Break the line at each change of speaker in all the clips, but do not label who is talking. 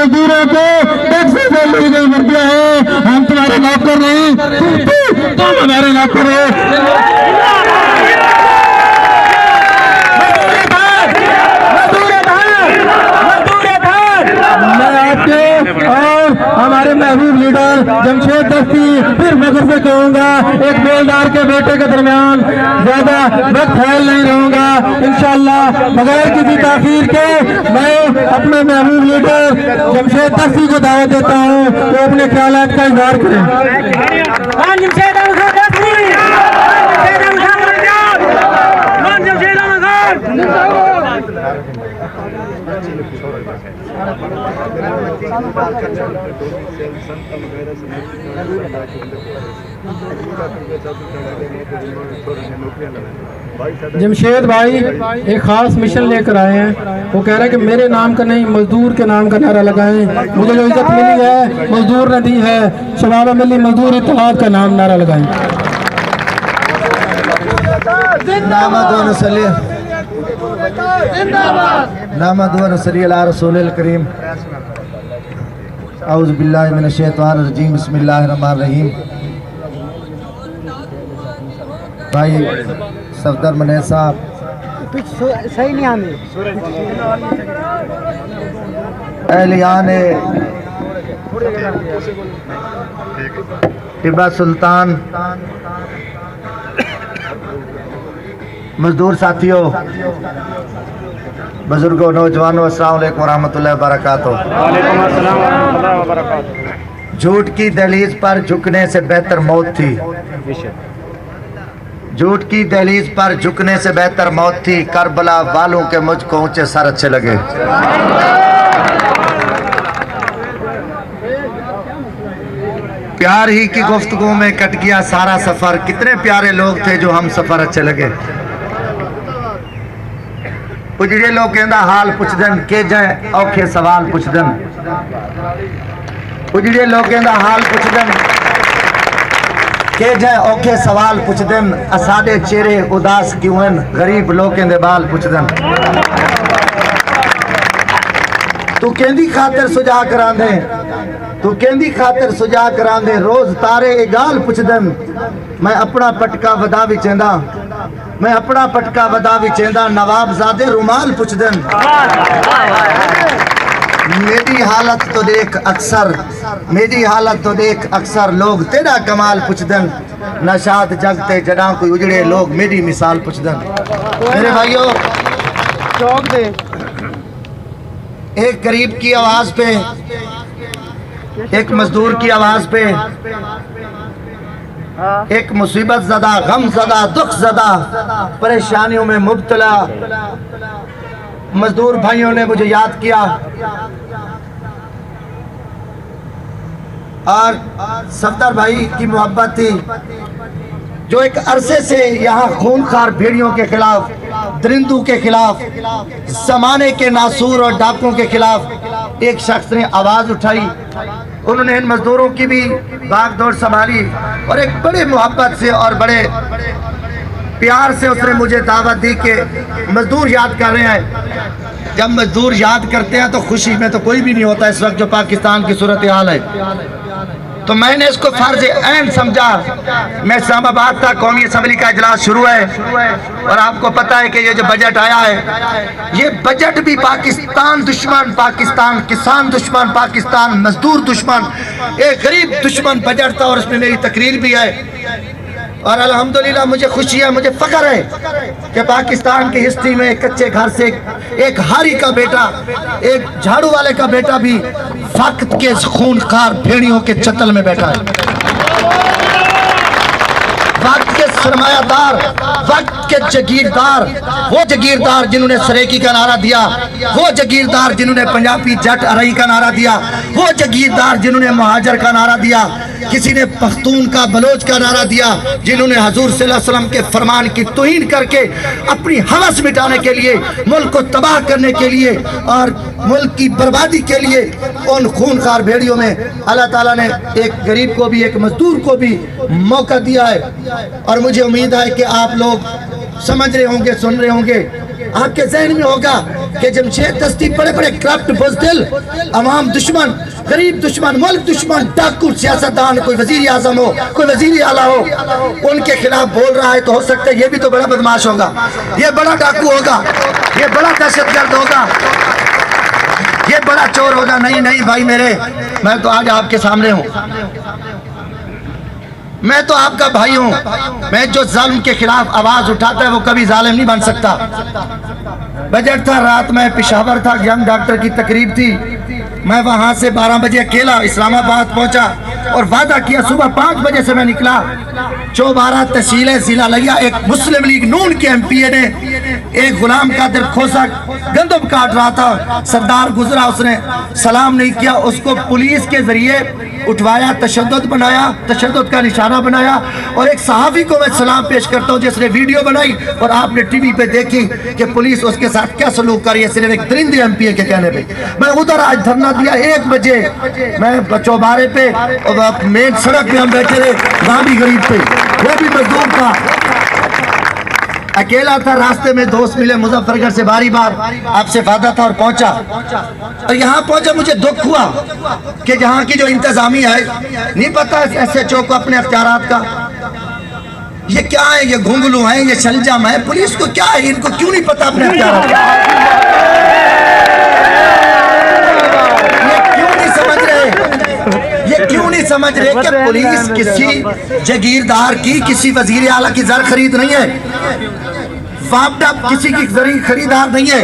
मजदूरों को टैक्सी से लीगल कर दिया है। हम तुम्हारे नौकर नहीं, तुम हमारे नौकर हो। और हमारे महबूब लीडर जमशेद दस्ती फिर मगर से कहूँगा, एक बेलदार के बेटे के दरमियान ज्यादा वक्त ख्याल नहीं रहूंगा। इंशाअल्लाह बगैर किसी ताखीर के मैं अपने महबूब लीडर जमशेद दस्ती को दावत देता हूँ तो अपने ख्यालात का इजहार करें। जमशेद भाई एक खास मिशन लेकर आए हैं। वो कह रहे हैं कि मेरे नाम का नहीं, मजदूर के नाम का नारा लगाएं। मुझे जो इज्जत मिली है मजदूर ने दी है, शबाब मिली मजदूर इत्तेहाद का नाम नारा लगाएं।
करीम औज़ु बिल्लाहि मिनश शैतानिर रजीम बिस्मिल्लाहिर रहमानिर रहीम। भाई सफदर मने साहब
सही नहीं आने
एहलियान टिब्बा सुल्तान, मजदूर साथियों, बुजुर्गों, नौजवानों, अस्सलाम वालेकुम रहमतुल्लाहि व बरकातुहू। झूठ की दहलीज पर झुकने से बेहतर मौत थी। झूठ की दहलीज पर झुकने से बेहतर मौत थी। करबला वालों के मुझको ऊंचे सर अच्छे लगे। प्यार ही की गुफ्तगू में कट गया सारा सफर। कितने प्यारे लोग थे जो हम सफर अच्छे लगे। पुजड़े लोग कहंदा हाल पुछदन के जाए औखे सवाल पुछदन। पुजड़े लोग कहंदा हाल पुछदन के जाए औखे सवाल पुछदन। असाडे चेहरे उदास क्यों हैं, गरीब लोग कहंदे बाल पुछदन। तू कहंदी खातिर सुजा करांदे, तू कहंदी खातिर सुजा करांदे। रोज तारे इगाल पुछदन। मैं अपना पटका वदा भी चेंदा, मैं अपना पटका वदा भी चेंदा। नवाबजादे रुमाल पुछदन। मेरी हालत तो देख अक्सर, मेरी हालत तो देख अक्सर लोग तेरा कमाल पुछदन। नशाद जगते जड़ा कोई उजड़े लोग मेरी मिसाल पुछदन। मेरे भाइयों,
चौक दे
एक गरीब की आवाज पे, एक मजदूर की आवाज पे, एक मुसीबत ज़दा, गम ज़दा, दुख ज़दा, परेशानियों में मुब्तला मजदूर भाइयों ने मुझे याद किया और सफदर भाई की मोहब्बत थी जो एक अरसे से यहाँ खूनखार भेड़ियों के खिलाफ, दरिंदों के खिलाफ, जमाने के नासूर और डाकुओं के खिलाफ एक शख्स ने आवाज उठाई। उन्होंने इन मजदूरों की भी भाग दौड़ संभाली और एक बड़े मोहब्बत से और बड़े प्यार से उसने मुझे दावत दी कि मजदूर याद कर रहे हैं। जब मजदूर याद करते हैं तो खुशी में तो कोई भी नहीं होता इस वक्त जो पाकिस्तान की सूरत हाल है। तो मैंने इसको फर्ज ऐन समझा। मैं इस्लामाबाद था, कौमी असम्बली का इजलास शुरू है और आपको पता है कि ये जो बजट आया है, ये बजट भी पाकिस्तान दुश्मन, पाकिस्तान किसान दुश्मन, पाकिस्तान मजदूर दुश्मन, एक गरीब दुश्मन बजट था और उसमें मेरी तकरीर भी है। और अल्हम्दुलिल्लाह मुझे खुशी है, मुझे फख्र है कि पाकिस्तान की हिस्ट्री में कच्चे घर से एक हारी का बेटा, एक झाड़ू वाले का बेटा भी वक्त के खूनखार भेड़ियों के चतल में बैठा है। वक्त के सरमायादार, वक्त के जगीरदार, वो जगीरदार जिन्होंने सरेकी का नारा दिया, वो जगीरदार जिन्होंने पंजाबी जट अरई का नारा दिया, वो जगीरदार जिन्होंने महाजर का नारा दिया, किसी ने पख्तून का बलोच का नारा दिया, जिन्होंने हजूर सल्लल्लाहु अलैहि वसल्लम के फरमान की तौहीन करके अपनी हवस मिटाने के लिए, मुल्क को तबाह करने के लिए और मुल्क की बर्बादी के लिए उन खूनखार भेड़ियों में अल्लाह ताला ने एक गरीब को भी, एक मजदूर को भी मौका दिया है। और मुझे उम्मीद है कि आप लोग समझ रहे होंगे, सुन रहे होंगे, आपके जहन में होगा कि जमशेद दस्ती बड़े बड़े करप्ट बुज़दिल, अवाम दुश्मन, गरीब दुश्मन, मुल्क दुश्मन, डाकू, सियासतदान, कोई वजीर आजम हो, कोई वजीर आला हो, उनके खिलाफ बोल रहा है तो हो सकता है ये भी तो बड़ा बदमाश होगा, ये बड़ा डाकू होगा, ये बड़ा दहशतगर्द होगा, ये बड़ा चोर होगा। नहीं नहीं भाई मेरे, मैं तो आज आपके सामने हूँ, मैं तो आपका भाई हूँ। मैं जो जालिम के खिलाफ आवाज उठाता है वो कभी जालिम नहीं बन सकता। बजट था, रात में पेशावर था, यंग डॉक्टर की तकरीब थी, मैं वहां से 12 बजे अकेला इस्लामाबाद पहुंचा और वादा किया सुबह 5 बजे से मैं निकला। 12 तहसीलें जिला लिया। एक मुस्लिम लीग नून के एमपीए ने एक गुलाम कादिर खोसा गंदम काट रहा था, सरदार गुजरा, उसने सलाम नहीं किया, उसको पुलिस के जरिए उठवाया, तशद्दुद बनाया, तशद्दुद का निशाना बनाया। और एक सहाफी को मैं सलाम पेश करता हूँ जिसने वीडियो बनाई और आपने टीवी पे देखी कि पुलिस उसके साथ क्या सलूक कर रही है, सिर्फ एक दरिंदे एमपीए के कहने पे। मैं उधर आज धरना दिया 1 बजे, मैं चौबारे पे और मेन सड़क पे हम बैठे थे, वहां भी गरीब थे, वो भी मजदूर था, अकेला था। रास्ते में दोस्त मिले मुजफ्फरगढ़ से, बारी बार आपसे वादा था और पहुंचा। और यहाँ पहुंचा मुझे दुख हुआ कि यहाँ की जो इंतजामिया है, नहीं पता SHO को अपने अख्तियारात का, ये क्या है, ये घुंगलू है, ये शलजम है, पुलिस को क्या है, इनको क्यों नहीं पता अपने अख्तियारात का, ये क्यों नहीं समझ रहे, ये क्यों नहीं समझ रहे कि पुलिस किसी जागीरदार की, किसी वजीर आला की जर खरीद नहीं है, वापडा किसी की जरी खरीदार नहीं है,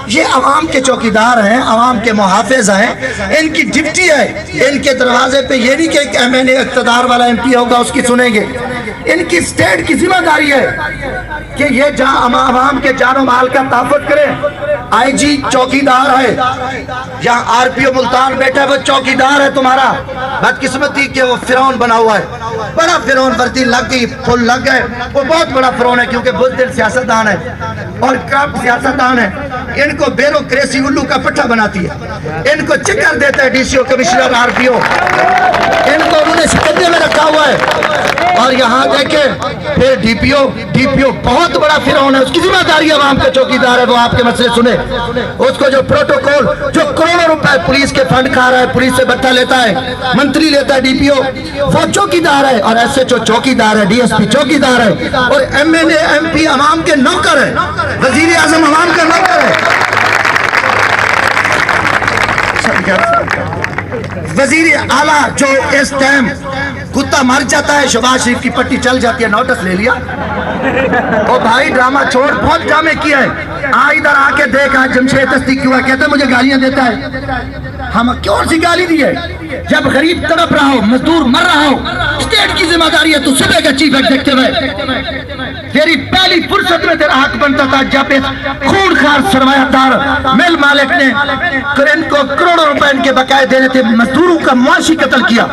ये अवाम के चौकीदार हैं, अवाम के मुहाफिज हैं, इनकी ड्यूटी है। इनके दरवाजे पे ये नहीं कि MNA इक़्तिदार वाला MP होगा उसकी सुनेंगे, इनकी स्टेट की जिम्मेदारी है कि ये जहां अवाम के जानो माल का तहफ़्फ़ुज़ करें। IG चौकीदार है, यहाँ RPO मुल्तान बैठा है, वो चौकीदार है तुम्हारा। बदकिस्मती के वो फिरौन बना हुआ है, बड़ा फिरौन, वर्दी लग गई, फुल लग गए, वो बहुत बड़ा फिरौन है क्योंकि बुज़दिल सियासतदान है और करप्ट सियासतदान है। इनको ब्यूरोक्रेसी उल्लू का पट्टा बनाती है, इनको चक्कर देता है DCO, कमिश्नर, RPO, इनको उन्होंने शिकंजे में रखा हुआ है। और यहाँ देखे फिर DPO बहुत बड़ा फिरौन है, उसकी जिम्मेदारी आवाम का चौकीदार है, वो आपके मसले सुने। उसको जो प्रोटोकॉल, जो करोड़ों रुपए पुलिस के फंड खा रहा है, पुलिस से भत्ता लेता है, मंत्री लेता है DPO, वो चौकीदार है। और SHO चौकीदार है, DSP चौकीदार है, और MNA MP अवाम के नौकर है, वजीर आजम अवाम का नौकर है। वजीर आला जो इस टाइम कुत्ता मर जाता है, शहबाज शरीफ की पट्टी चल जाती है, नोटिस ले लिया, ओ भाई ड्रामा छोड़, बहुत ड्रामे किए हैं। इधर आके देख, आज जमशेद दस्ती क्यों है, कहते मुझे गालियां देता है। हम क्यों सी गाली दी है? जब गरीब तड़प रहा हो, मजदूर मर रहा हो, स्टेट की जिम्मेदारी है, तू सुबह का चीफ एग्जीक्यूटिव है। तेरी पहली फुर्सत में तेरा हक बनता था जब इस खूनखार सरमायादार मिल मालिक ने को करोड़ों रुपए इनके बकाये देने थे, मजदूरों का मुआशी कत्ल किया।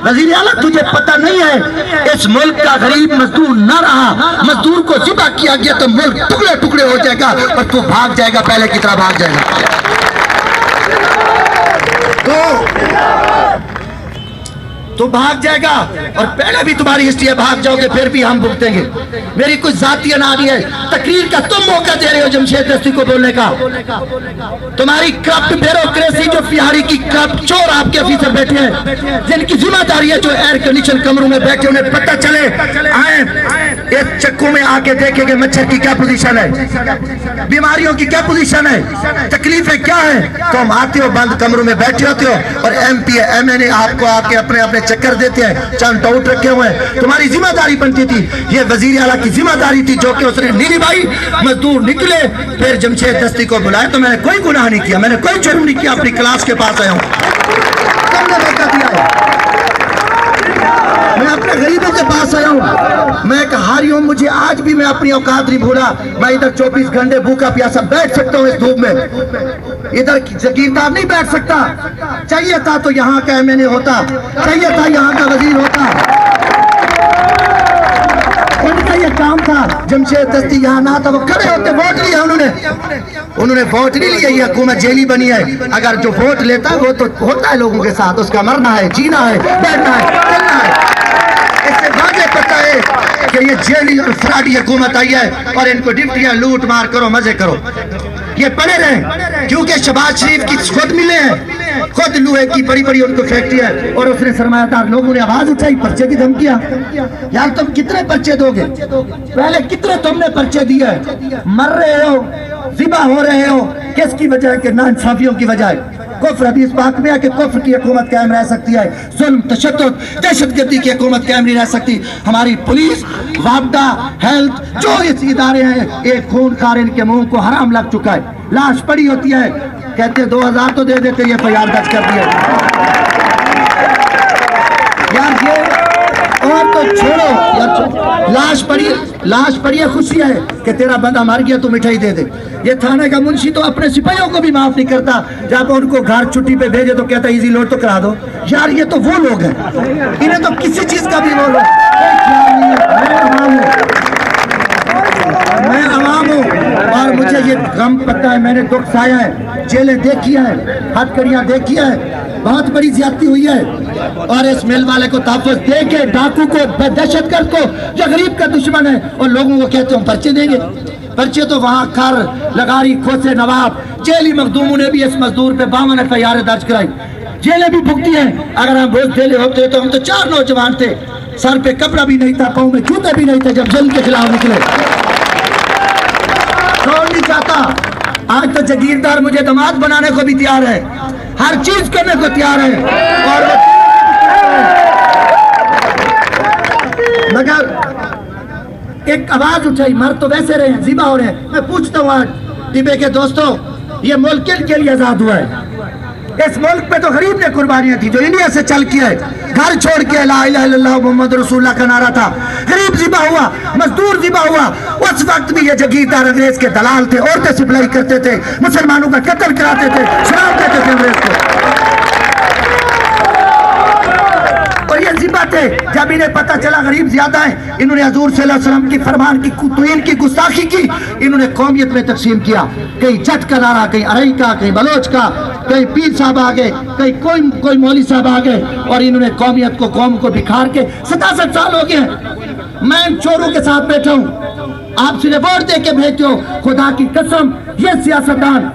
वजीर आला तुझे पता नहीं है, इस मुल्क का गरीब मजदूर न रहा, मजदूर को जिबा किया गया तो मुल्क टुकड़े टुकड़े हो जाएगा और तू भाग जाएगा, पहले की तरह भाग जाएगा। तो भाग जाएगा और पहले भी तुम्हारी हिस्ट्री है, भाग जाओगे फिर भी हम भुगतेंगे। मेरी कुछ जाती अनानी है, तकरीर का तुम मौका दे रहे हो जमशेद दस्ती को बोलने का। तुम्हारी करप्ट ब्यूरोक्रेसी, जो बिहारी की करप्ट चोर आपके ऑफिसर बैठे हैं, जिनकी जिम्मेदारी है, जो एयर कंडीशन कमरों में बैठे, उन्हें पता चले, आए इस चक्कू में आके देखें कि मच्छर की क्या पोजीशन है, बीमारियों की क्या पोजीशन है, तकलीफें क्या है। तुम आते हो, बंद कमरों में बैठे होते हो और MP MNA आपको आके अपने अपने चक्कर देते हैं, चंद टाउट रखे हुए हैं। तुम्हारी जिम्मेदारी बनती थी, ये वजीर आला की जिम्मेदारी थी जो कि उसने नहीं निभाई। मजदूर निकले, फिर जमशेद दस्ती को बुलाया तो मैंने कोई गुनाह नहीं किया, मैंने कोई जुर्म नहीं किया, अपनी क्लास के पास आया हूँ, तुमने मौका दिया है, मैं अपने गरीबों के पास आया हूँ, मैं एक हारी हूँ, मुझे आज भी मैं अपनी औकात नहीं भूला। मैं इधर 24 घंटे भूखा प्यासा बैठ सकता हूँ इस धूप में, इधर जागीरदार नहीं बैठ सकता। चाहिए था तो यहाँ का MNA होता, चाहिए था यहाँ का वजीर होता, उनका ये काम था। जमशेद दस्ती यहाँ ना था, वो खड़े होते, वोट लिया उन्होंने वोट नहीं लिया, ये हुकूमत जेली बनी है। अगर जो वोट लेता है वो तो होता है लोगों के साथ, उसका मरना है, जीना है, बैठना है, चलना है। इससे वाजे पता है कि ये जेली और फ्रॉडी हुकूमत आई है और इनको ड्यूटी है, लूट मार करो, मजे करो। ये पड़े रहे, क्योंकि शहबाज शरीफ की खुद मिले हैं, खुद लोहे की बड़ी बड़ी उनको फैक्ट्री है, और उसने सरमायादार लोगों ने आवाज उठाई, पर्चे की धमकियां। यार तुम कितने पर्चे दोगे? पहले कितने तुमने पर्चे दिए? मर रहे हो, जिबा हो रहे हो, किसकी वजह के? नाइंसाफियों की वजह। कुफ्र हदीस पाक में है कि कुफ्र की हुकूमत कायम रह सकती है, जुल्म, तशद्दुद, दहशतगर्दी की हुकूमत कायम नहीं रह सकती। हमारी पुलिस, वापदा, हेल्थ, जो इस इदारे हैं, एक खूनखार इनके मुंह को हराम लग चुका है। लाश पड़ी होती है, कहते 2000 तो दे देते, ये FIR दर्ज कर दिया। यार ये और तो छोड़ो यार, लाश पड़ी है, खुशी है कि तेरा बंदा मर गया तो मिठाई दे दे। ये थाने का मुंशी तो अपने सिपाहियों को भी माफ नहीं करता, जब उनको घर छुट्टी पे भेजे तो कहता इजी लोड तो करा दो। यार ये तो वो लोग हैं, इन्हें तो किसी चीज का भी वो लोग मैं अवाम हूँ और मुझे ये गम पता है, मैंने दुख सहाया है, जेलें देखी है, हथकड़ियाँ देखी है, बहुत बड़ी ज्यादती हुई है। और इस मिल वाले को तहफ़्फ़ुज़ दे के डाकू को, दहशतगर्द को, जो गरीब का दुश्मन है, और लोगों को कहते हैं पर्चे देंगे। पर्चे तो वहाँ कर लगारी, खोसे नवाब, जेली मखदूमों ने भी इस मजदूर पे 52 FIR दर्ज कराई, जेलें भी भुगती हैं। अगर हम रोज जेले होते तो हम तो 4 नौजवान थे, सर पे कपड़ा भी नहीं था, पाँव में जूते भी नहीं थे, जब जुल्म के खिलाफ निकले। कौन नहीं चाहता? आज तो जागीरदार मुझे दामाद बनाने को भी तैयार है, हर चीज करने को तैयार है, और मगर एक आवाज उठाई, मर तो वैसे रहे हैं, जिबा हो रहे हैं। मैं पूछता हूँ आज टिबे के दोस्तों, ये मुल्क के लिए आजाद हुआ है? इस मुल्क पे तो गरीब ने कुर्बानियां थी, जो इंडिया से चल के है, घर छोड़ के ला इलाहा इल्लल्लाह मुहम्मद रसूलुल्लाह का नारा था, गरीब जिबा हुआ, मजदूर जिबा हुआ। उस वक्त भी ये जागीरदार अंग्रेज के दलाल थे, औरतें सप्लाई करते थे, मुसलमानों का कत्ल कराते थे, शराब देते थे अंग्रेज को। और ये जिबा थे, जब इन्हें पता चला गरीब ज्यादा है, इन्होंने हजूर सल्लल्लाहु अलैहि वसल्लम की फरमान की तौहीन की, गुस्ताखी की, इन्होंने कौमियत में तकसीम किया। कहीं जट का नारा, कहीं अरई का, कहीं बलोच का, कहीं पीर साहब आ गए, कहीं कोई मौली साहब आ गए, और इन्होंने कौमियत को, कौम को बिखार के 67 साल हो गए। मैं इन चोरों के साथ बैठा हूँ, आप सिर्फ वोट दे के भेजते हो। खुदा की कसम, ये सियासतदान